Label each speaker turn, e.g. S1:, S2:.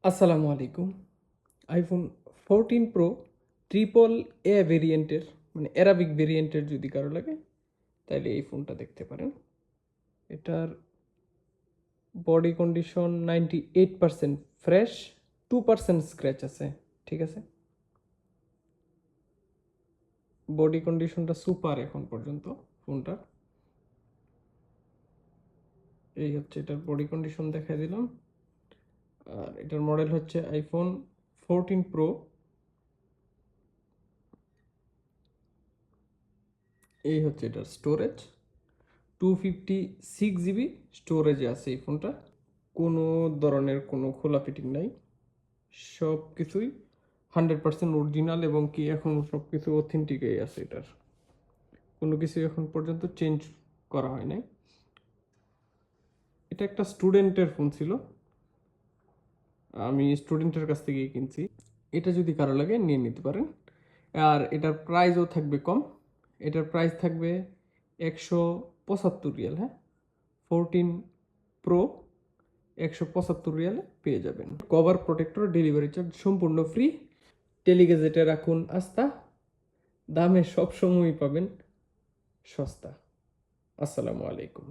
S1: আসসালামু আলাইকুম। IPhone 14 pro triple A ভেরিয়েন্টের মানে অ্যারাবিক ভেরিয়েন্টের যদি কারো লাগে তাহলে এই ফোনটা দেখতে পারেন। এটার বডি কন্ডিশন 98% ফ্রেশ, 2% স্ক্র্যাচ আছে। ঠিক আছে, বডি কন্ডিশনটা সুপার এখন পর্যন্ত ফোনটার। এই হচ্ছে এটার বডি কন্ডিশন দেখা দিলাম। আর এটার মডেল হচ্ছে আইফোন 14 প্রো। এই হচ্ছে এটার স্টোরেজ, 256 জিবি স্টোরেজে আছে এই ফোনটা। কোনো ধরনের কোনো খোলা ফিটিং নাই, সব কিছুই 100% অরিজিনাল এবং কি এখন সব কিছু অথেন্টিকই আছে। এটার কোনো কিছু এখন পর্যন্ত চেঞ্জ করা হয় নাই। এটা একটা স্টুডেন্টের ফোন ছিল, আমি স্টুডেন্টের কাছ থেকেই কিনছি। এটা যদি কারো লাগে নিয়ে নিতে পারেন। আর এটার প্রাইসও থাকবে কম, এটার প্রাইস থাকবে 175 রিয়াল। হ্যাঁ, 14 প্রো 175 রিয়ালে পেয়ে যাবেন। কভার প্রোটেক্টর, ডেলিভারি চার্জ সম্পূর্ণ ফ্রি। টেলিগেজেটে রাখুন আস্থা, দামে সবসময়ই পাবেন সস্তা। আসসালামু আলাইকুম।